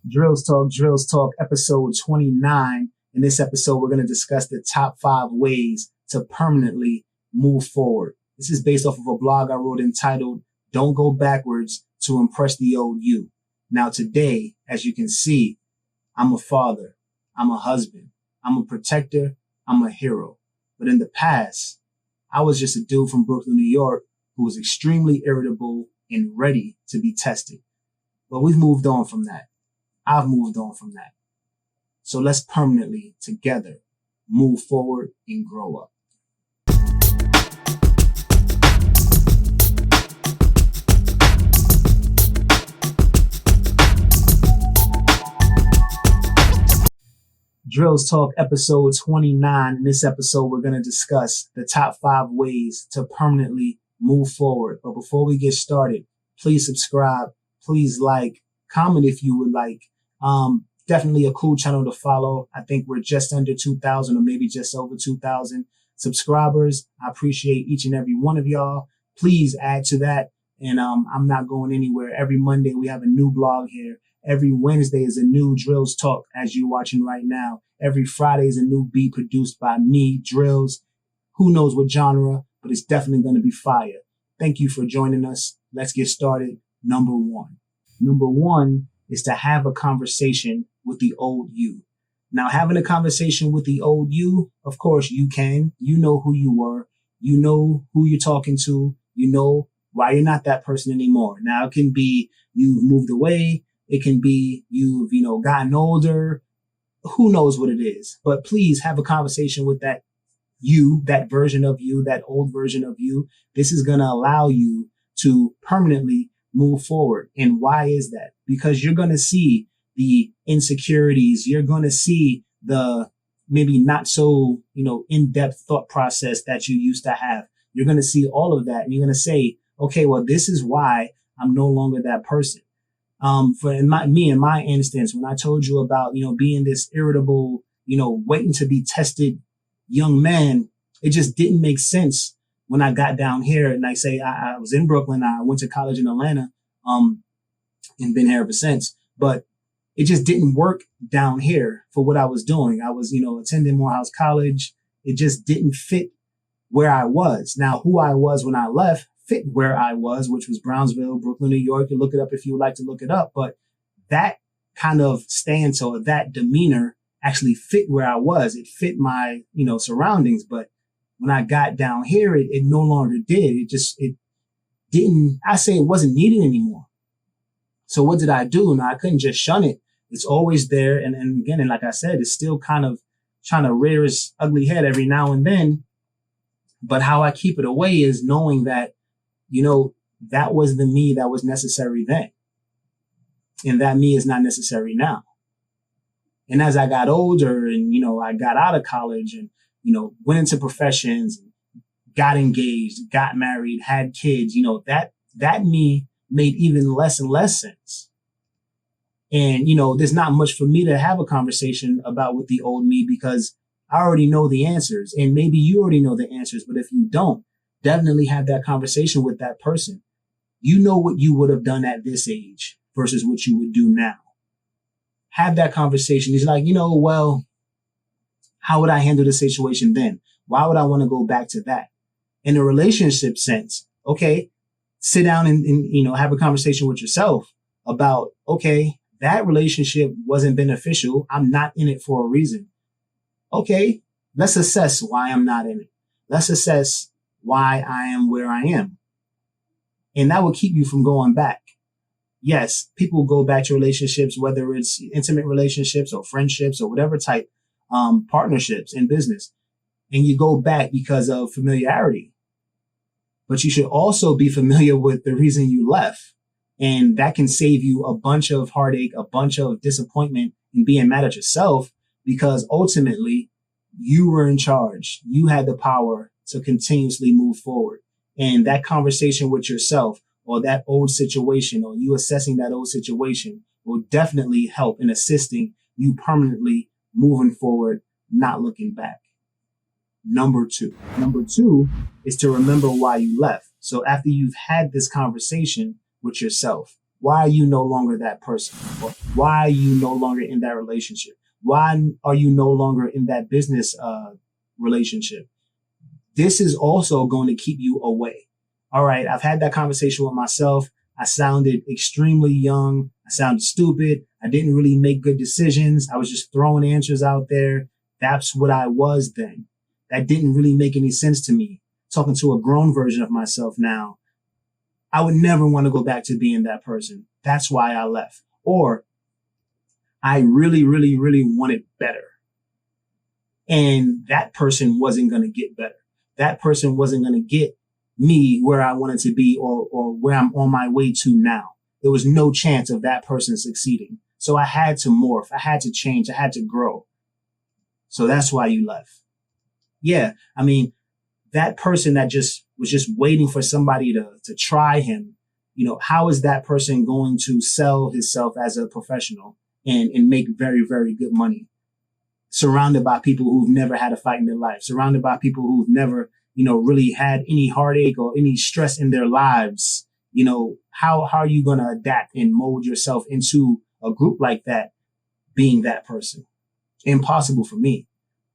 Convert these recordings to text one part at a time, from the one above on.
Drills Talk, episode 29. In this episode, we're going to discuss the top 5 ways to permanently move forward. This is based off of a blog I wrote entitled, Don't Go Backwards to Impress the Old You. Now today, as you can see, I'm a father, I'm a husband, I'm a protector, I'm a hero. But in the past, I was just a dude from Brooklyn, New York, who was extremely irritable and ready to be tested. But we've moved on from that. I've moved on from that. So let's permanently, together, move forward and grow up. Drills Talk, episode 29. In this episode, we're going to discuss the top 5 ways to permanently move forward. But before we get started, please subscribe, please like, comment if you would like. Definitely a cool channel to follow. I think we're just under 2,000 or maybe just over 2,000 subscribers. I appreciate each and every one of y'all. Please add to that. And I'm not going anywhere. Every Monday, we have a new blog here. Every Wednesday is a new Drills Talk, as you're watching right now. Every Friday is a new beat produced by me, Drills. Who knows what genre, but it's definitely going to be fire. Thank you for joining us. Let's get started. Number one is to have a conversation with the old you. Now, having a conversation with the old you, of course you can. You know who you were. You know who you're talking to. You know why you're not that person anymore. Now, it can be you've moved away. It can be you've, gotten older. Who knows what it is? But please have a conversation with that you, that version of you, that old version of you. This is going to allow you to permanently move forward. And why is that? Because you're going to see the insecurities. You're going to see the maybe not so, in-depth thought process that you used to have. You're going to see all of that. And you're going to say, okay, well, this is why I'm no longer that person. In my instance, when I told you about, being this irritable, waiting to be tested young man, it just didn't make sense when I got down here. And I say, I was in Brooklyn. I went to college in Atlanta, and been here ever since, but it just didn't work down here for what I was doing. I was, attending Morehouse College. It just didn't fit where I was. Now, who I was when I left fit where I was, which was Brownsville, Brooklyn, New York. You look it up if you would like to look it up. But that kind of stance or that demeanor actually fit where I was. It fit my, surroundings. But when I got down here, it no longer did. It didn't, I say it wasn't needed anymore. So what did I do? Now, I couldn't just shun it. It's always there. And again, and like I said, it's still kind of trying to rear its ugly head every now and then. But how I keep it away is knowing that, that was the me that was necessary then. And that me is not necessary now. And as I got older and, I got out of college and, went into professions, got engaged, got married, had kids, that me made even less and less sense. And, there's not much for me to have a conversation about with the old me because I already know the answers. And maybe you already know the answers, but if you don't, definitely have that conversation with that person. You know what you would have done at this age versus what you would do now. Have that conversation. He's like, well, how would I handle the situation then? Why would I want to go back to that? In a relationship sense, okay, sit down and have a conversation with yourself about, okay, that relationship wasn't beneficial. I'm not in it for a reason. Okay, let's assess why I'm not in it. Let's assess why I am where I am. And that will keep you from going back. Yes, people go back to relationships, whether it's intimate relationships or friendships or whatever type, partnerships in business. And you go back because of familiarity. But you should also be familiar with the reason you left. And that can save you a bunch of heartache, a bunch of disappointment and being mad at yourself because ultimately you were in charge. You had the power to continuously move forward. And that conversation with yourself or that old situation or you assessing that old situation will definitely help in assisting you permanently moving forward, not looking back. Number two is to remember why you left. So after you've had this conversation with yourself, Why are you no longer that person? Or why are you no longer in that relationship? Why are you no longer in that business relationship? This is also going to keep you away. All right, I've had that conversation with myself. I sounded extremely young. I sounded stupid. I didn't really make good decisions. I was just throwing answers out there. That's what I was then. That didn't really make any sense to me. Talking to a grown version of myself now, I would never want to go back to being that person. That's why I left. Or I really, really, really wanted better. And that person wasn't going to get better. That person wasn't going to get me where I wanted to be or where I'm on my way to now. There was no chance of that person succeeding. So I had to morph. I had to change. I had to grow. So that's why you left. Yeah. I mean, that person that was just waiting for somebody to try him, how is that person going to sell himself as a professional and make very, very good money? Surrounded by people who've never had a fight in their life, surrounded by people who've never, really had any heartache or any stress in their lives. How are you going to adapt and mold yourself into a group like that, being that person? Impossible for me.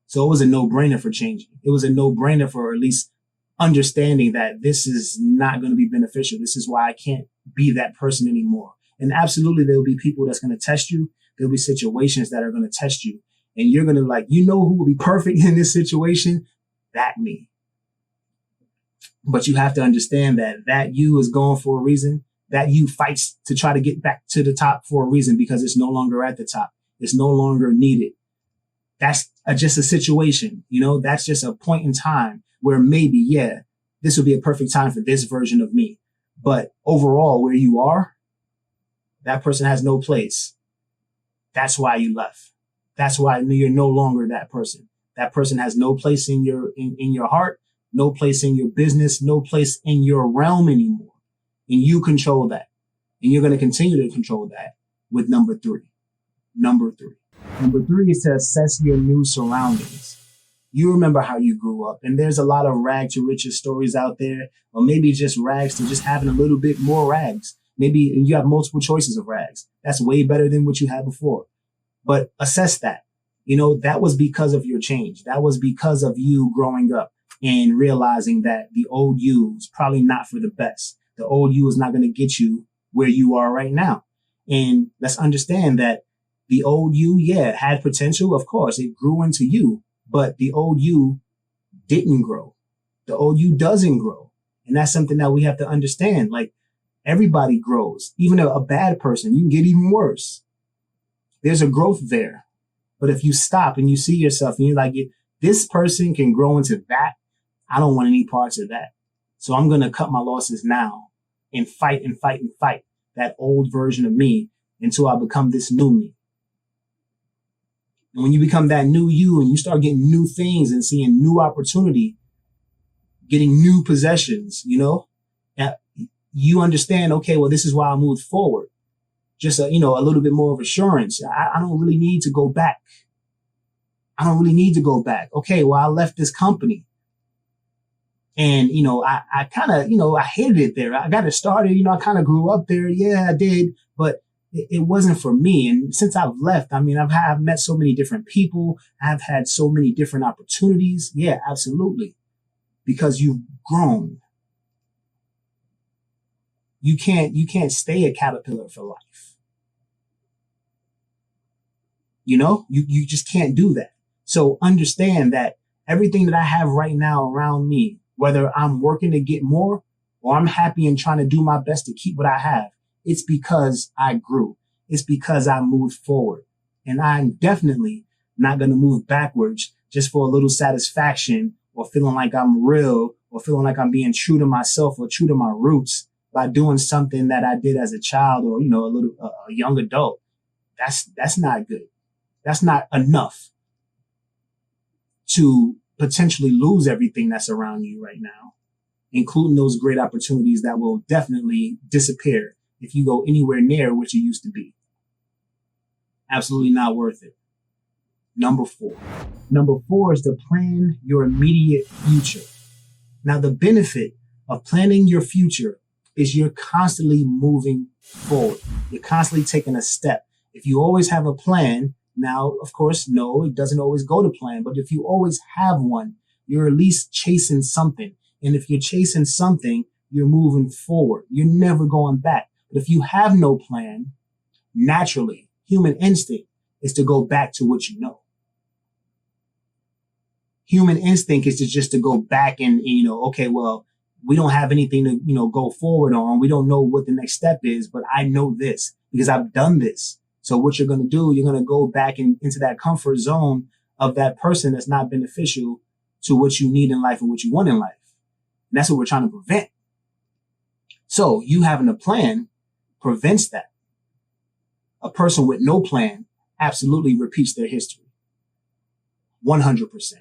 So it was a no-brainer for changing. It was a no-brainer for at least understanding that this is not going to be beneficial. This is why I can't be that person anymore. And absolutely, there will be people that's going to test you. There'll be situations that are going to test you. And you're going to who will be perfect in this situation? That me. But you have to understand that you is going for a reason. That you fights to try to get back to the top for a reason, because it's no longer at the top. It's no longer needed. That's just a situation. That's just a point in time where maybe, this would be a perfect time for this version of me. But overall, where you are, that person has no place. That's why you left. That's why you're no longer that person. That person has no place in your heart, no place in your business, no place in your realm anymore. And you control that. And you're going to continue to control that with number three. Number three is to assess your new surroundings. You remember how you grew up, and there's a lot of rag to riches stories out there, or maybe just rags to just having a little bit more rags. Maybe you have multiple choices of rags. That's way better than what you had before. But assess that. That was because of your change. That was because of you growing up and realizing that the old you is probably not for the best. The old you is not going to get you where you are right now. And let's understand that the old you, had potential. Of course, it grew into you, but the old you didn't grow. The old you doesn't grow. And that's something that we have to understand. Everybody grows. Even a bad person, you can get even worse. There's a growth there. But if you stop and you see yourself and you're like, this person can grow into that, I don't want any parts of that. So I'm going to cut my losses now and fight and fight and fight that old version of me until I become this new me. And when you become that new you and you start getting new things and seeing new opportunity, getting new possessions, you understand, okay, well, this is why I moved forward. Just a little bit more of assurance. I don't really need to go back. Okay, well, I left this company. And, I kind of, I hated it there. I got it started, I kind of grew up there. Yeah, I did. But it wasn't for me. And since I've left, I've met so many different people. I've had so many different opportunities. Yeah, absolutely. Because you've grown. You can't stay a caterpillar for life. You just can't do that. So understand that everything that I have right now around me, whether I'm working to get more or I'm happy and trying to do my best to keep what I have, it's because I grew. It's because I moved forward. And I'm definitely not going to move backwards just for a little satisfaction or feeling like I'm real or feeling like I'm being true to myself or true to my roots by doing something that I did as a child or, a young adult. That's not good. That's not enough to potentially lose everything that's around you right now, including those great opportunities that will definitely disappear if you go anywhere near what you used to be. Absolutely not worth it. Number four is to plan your immediate future. Now, the benefit of planning your future is you're constantly moving forward. You're constantly taking a step. If you always have a plan, now, of course, no, it doesn't always go to plan, but if you always have one, you're at least chasing something. And if you're chasing something, you're moving forward. You're never going back. But if you have no plan, naturally, human instinct is to go back to what you know. Human instinct is to just to go back and okay, well, we don't have anything to, go forward on. We don't know what the next step is, but I know this because I've done this. So what you're going to do, you're going to go back into that comfort zone of that person that's not beneficial to what you need in life and what you want in life. And that's what we're trying to prevent. So you having a plan prevents that. A person with no plan absolutely repeats their history. 100%.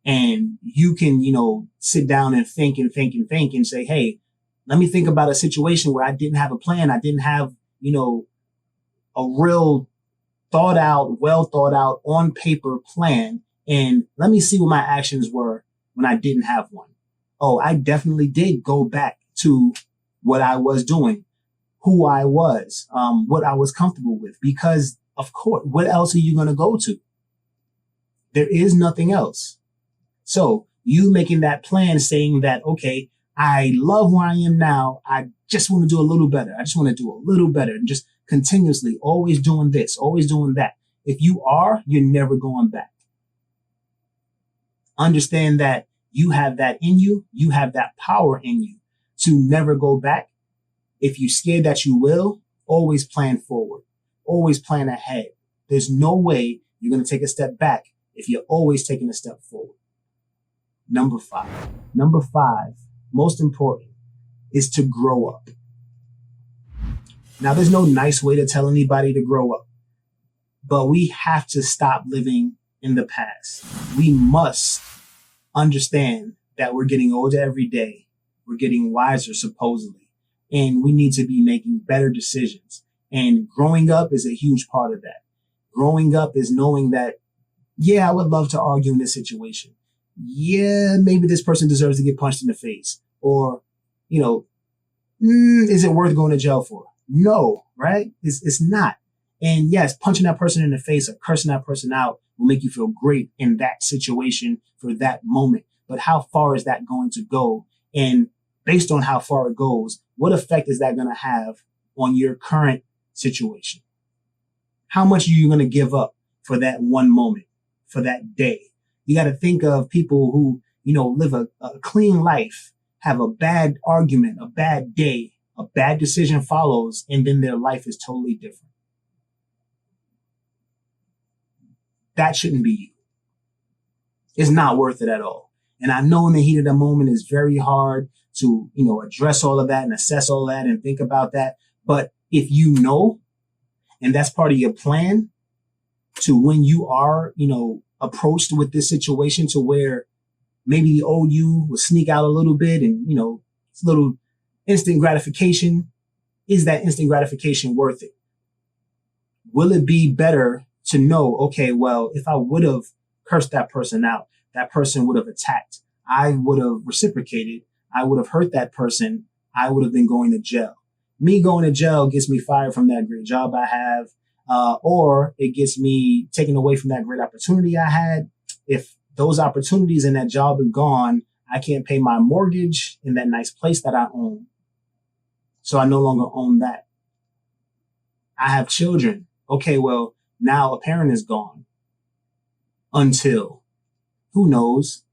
And you can, sit down and think and say, hey, let me think about a situation where I didn't have a plan. I didn't have, a real well thought out on paper plan. And let me see what my actions were when I didn't have one. Oh, I definitely did go back to what I was doing, who I was, what I was comfortable with, because of course, what else are you going to go to? There is nothing else. So you making that plan saying that, okay, I love where I am now. I just want to do a little better. I just want to do a little better and just continuously always doing this, always doing that. If you are, you're never going back. Understand that you have that in you. You have that power in you to never go back. If you're scared that you will, always plan forward, always plan ahead. There's no way you're going to take a step back if you're always taking a step forward. Number five, most important, is to grow up. Now, there's no nice way to tell anybody to grow up, but we have to stop living in the past. We must understand that we're getting older every day. We're getting wiser, supposedly, and we need to be making better decisions. And growing up is a huge part of that. Growing up is knowing that, yeah, I would love to argue in this situation. Yeah, maybe this person deserves to get punched in the face. Or, is it worth going to jail for? No, right? It's not. And yes, punching that person in the face or cursing that person out will make you feel great in that situation for that moment. But how far is that going to go? And based on how far it goes, what effect is that going to have on your current situation? How much are you going to give up for that one moment, for that day? You got to think of people who, live a clean life, have a bad argument, a bad day, a bad decision follows, and then their life is totally different. That shouldn't be you. It's not worth it at all. And I know in the heat of the moment it's very hard to, address all of that and assess all that and think about that. But if you know, and that's part of your plan to when you are, approached with this situation to where maybe the old you will sneak out a little bit and, it's a little instant gratification. Is that instant gratification worth it? Will it be better to know, okay, well, if I would have cursed that person out, that person would have attacked. I would have reciprocated. I would have hurt that person. I would have been going to jail. Me going to jail gets me fired from that great job I have. Or it gets me taken away from that great opportunity I had. If those opportunities and that job are gone, I can't pay my mortgage in that nice place that I own. So I no longer own that. I have children. Okay, well, now a parent is gone. Until, who knows,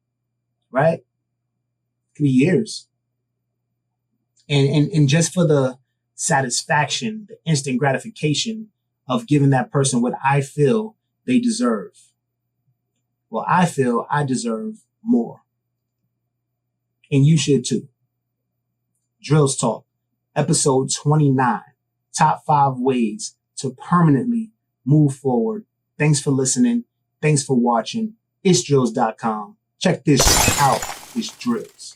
right? It could be years. And just for the satisfaction, the instant gratification of giving that person what I feel they deserve. Well, I feel I deserve more. And you should too. Drills Talk, episode 29, top 5 ways to permanently move forward. Thanks for listening. Thanks for watching. It's drills.com. Check this out. It's Drills.